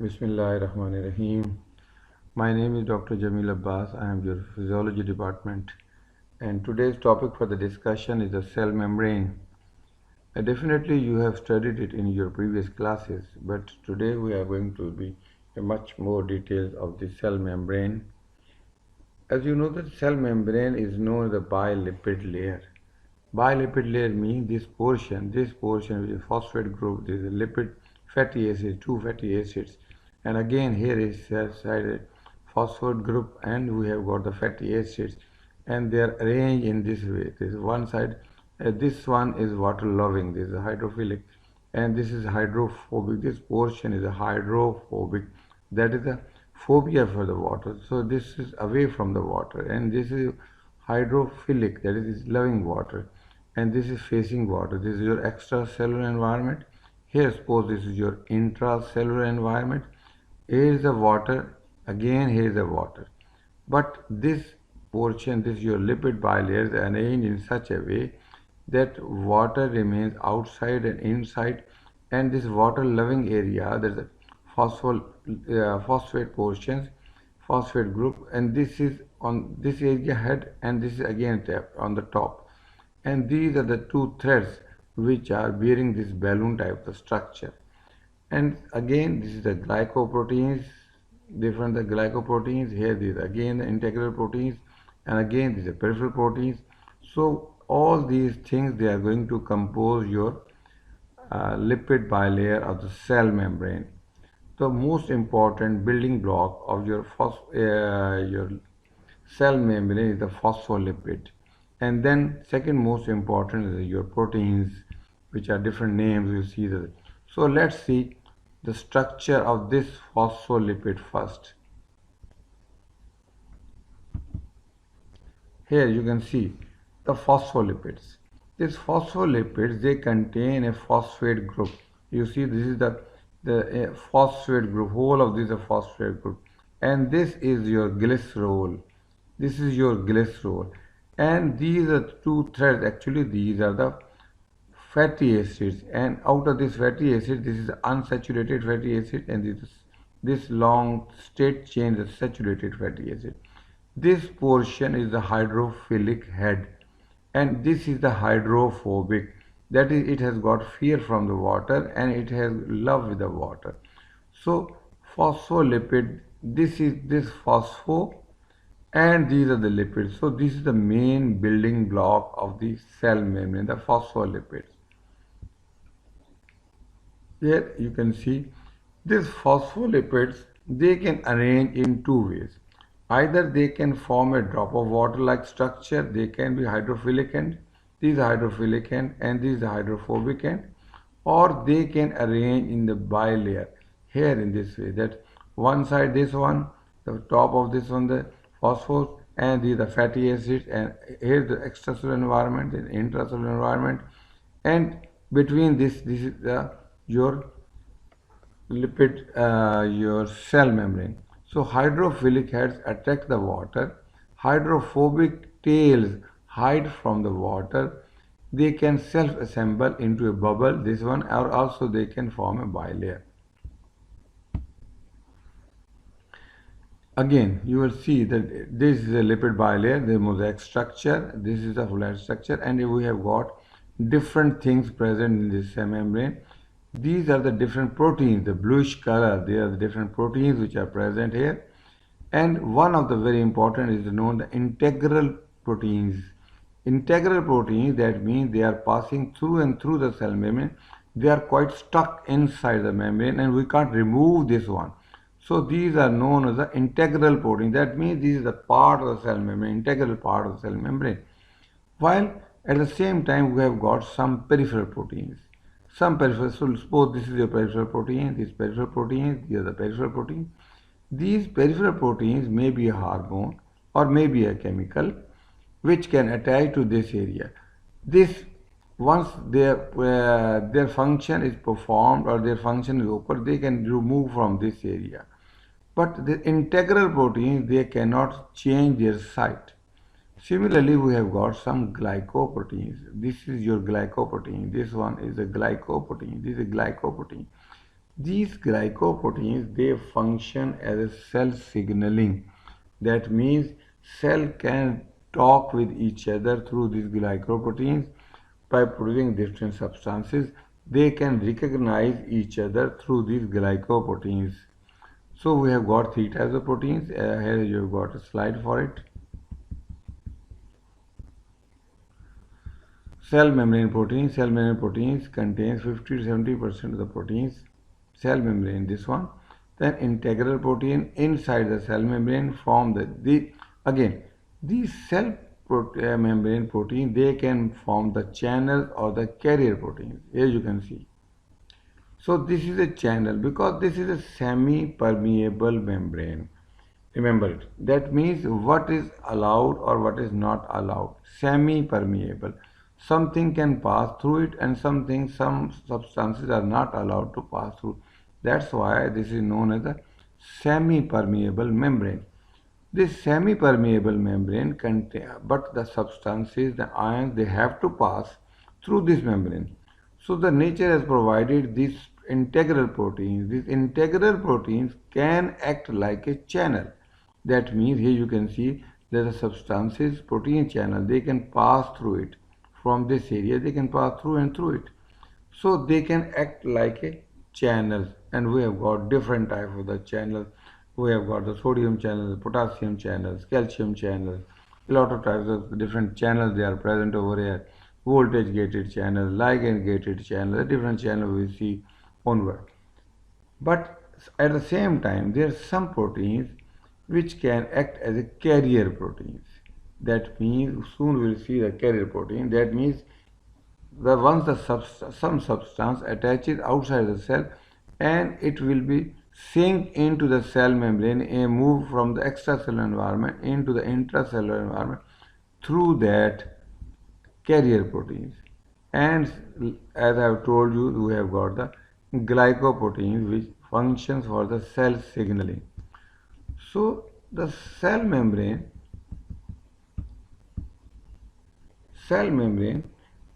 Bismillahirrahmanirrahim. My name is Dr. Jamil Abbas. I am your physiology department, and today's topic for the discussion is the cell membrane. Definitely you have studied it in your previous classes, but today we are going to be much more details of the cell membrane. As you know, the cell membrane is known as the bilipid layer. Bilipid layer means this portion which is phosphate group, this is lipid fatty acids, two fatty acids, and again here is side phosphate group, and we have got the fatty acids, and they are arranged in this way. This is one side, this one is water loving, this is hydrophilic, and this is hydrophobic. This portion is a hydrophobic, that is a phobia for the water. So this is away from the water, and this is hydrophilic, that is loving water, and this is facing water. This is your extracellular environment. Here suppose this is your intracellular environment. Here is the water, again here is the water, but this portion, this your lipid bilayer is arranged in such a way that water remains outside and inside, and this water loving area, there's a phosphate portions, phosphate group, and this is on this area head, and this is again on the top, and these are the two threads which are bearing this balloon type of structure. And again this is the glycoproteins, different the glycoproteins. Here these again the integral proteins, and again these are peripheral proteins. So all these things, they are going to compose your lipid bilayer of the cell membrane. The most important building block of your cell membrane is the phospholipid, and then second most important is your proteins, which are different names. You see that. So let's see the structure of this phospholipid first. Here you can see the phospholipids. These phospholipids, they contain a phosphate group. You see this is the phosphate group. Whole of this is a phosphate group, and this is your glycerol. This is your glycerol, and these are two threads. Actually, these are the fatty acids, and out of this fatty acid, this is unsaturated fatty acid, and this long straight chain is saturated fatty acid. This portion is the hydrophilic head, and this is the hydrophobic. That is, it has got fear from the water, and it has love with the water. So phospholipid, this is this phospho, and these are the lipids. So this is the main building block of the cell membrane, the phospholipids. Here you can see these phospholipids, they can arrange in two ways. Either they can form a drop of water like structure, they can be hydrophilic end, these are hydrophilic end, and these are hydrophobic end, or they can arrange in the bilayer here in this way, that one side this one, the top of this one the phosphorus, and these are fatty acids, and here the extracellular environment and intracellular environment, and between this is your lipid, your cell membrane. So hydrophilic heads attract the water, hydrophobic tails hide from the water. They can self-assemble into a bubble, this one, or also they can form a bilayer. Again, you will see that this is a lipid bilayer, the mosaic structure, this is the fluid structure, and we have got different things present in this cell membrane. These are the different proteins, the bluish color, they are the different proteins which are present here. And one of the very important is known the integral proteins. Integral proteins, that means they are passing through and through the cell membrane. They are quite stuck inside the membrane, and we can't remove this one. So these are known as the integral protein. That means this is the part of the cell membrane, integral part of the cell membrane. While at the same time we have got some peripheral proteins. Some peripheral, so suppose this is your peripheral protein, these peripheral proteins, these are the peripheral proteins. These peripheral proteins may be a hormone or may be a chemical which can attach to this area. This, once their function is performed or their function is over, they can remove from this area. But the integral proteins, they cannot change their site. Similarly, we have got some glycoproteins. This is your glycoprotein. This one is a glycoprotein. This is a glycoprotein. These glycoproteins, they function as a cell signaling. That means cell can talk with each other through these glycoproteins by producing different substances. They can recognize each other through these glycoproteins. So we have got three types of proteins. Here you have got a slide for it. Cell membrane proteins contains 50 to 70% of the proteins. Cell membrane, this one. Then integral protein inside the cell membrane form again, these membrane protein, they can form the channel or the carrier proteins. Here you can see. So this is a channel because this is a semi-permeable membrane. Remember it. That means what is allowed or what is not allowed. Semi-permeable. Something can pass through it and some substances are not allowed to pass through. That's why this is known as a semi-permeable membrane. This semi-permeable membrane contain, but the substances, the ions, they have to pass through this membrane. So the nature has provided these integral proteins. These integral proteins can act like a channel. That means here you can see there are substances, protein channel, they can pass through it. From this area, they can pass through and through it. So they can act like a channel, and we have got different types of the channels. We have got the sodium channels, potassium channels, calcium channels, a lot of types of different channels they are present over here. Voltage gated channels, ligand gated channels, different channels we see onward. But at the same time, there are some proteins which can act as a carrier proteins. That means soon we will see the carrier protein. That means once some substance attaches outside the cell and it will be sink into the cell membrane and move from the extracellular environment into the intracellular environment through that carrier proteins. And as I have told you, we have got the glycoproteins which functions for the cell signaling. So the cell membrane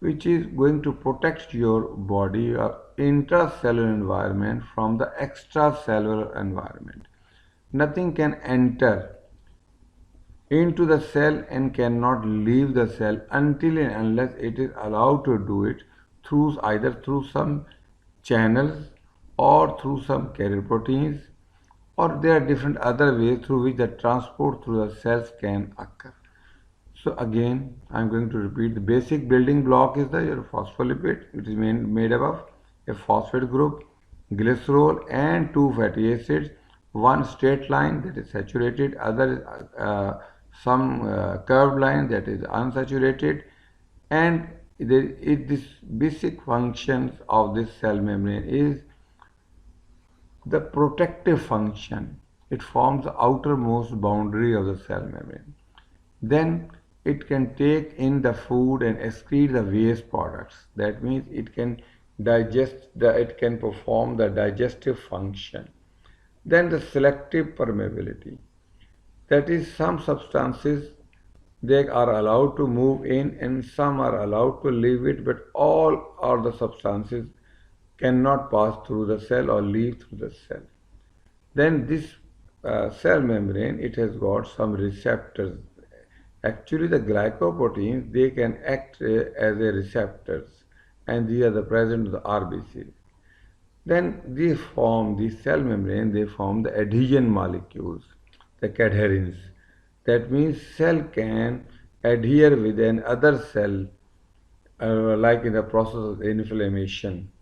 which is going to protect your body or intracellular environment from the extracellular environment. Nothing can enter into the cell and cannot leave the cell until and unless it is allowed to do it through either through some channels or through some carrier proteins, or there are different other ways through which the transport through the cells can occur. So again, I'm going to repeat the basic building block is your phospholipid, which is made up of a phosphate group, glycerol and two fatty acids, one straight line that is saturated, other is some curved line that is unsaturated, and this basic functions of this cell membrane is the protective function. It forms the outermost boundary of the cell membrane. Then it can take in the food and excrete the waste products. That means it can it can perform the digestive function. Then the selective permeability. That is, some substances they are allowed to move in and some are allowed to leave it, but all the substances cannot pass through the cell or leave through the cell. Then this cell membrane, it has got some receptors. Actually, the glycoproteins, they can act as a receptors, and these are the present of the RBCs. Then these cell membrane, they form the adhesion molecules, the cadherins. That means cell can adhere with another cell, like in the process of inflammation.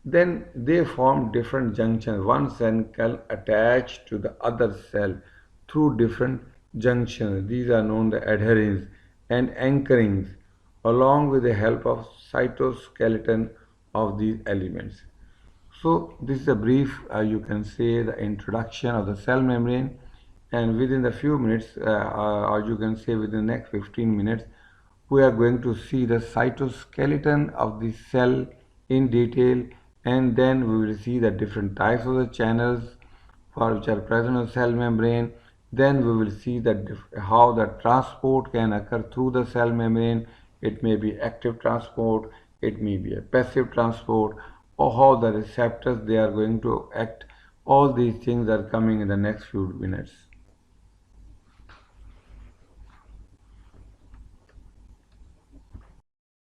Then they form different junctions. One cell can attach to the other cell through different junctions. These are known as adherins and anchorings, along with the help of cytoskeleton of these elements. So this is a brief, you can say, the introduction of the cell membrane, and within the few minutes, or you can say within the next 15 minutes, we are going to see the cytoskeleton of the cell in detail, and then we will see the different types of the channels for which are present in the cell membrane. Then we will see how the transport can occur through the cell membrane. It may be active transport, it may be a passive transport. or how the receptors they are going to act. All these things are coming in the next few minutes.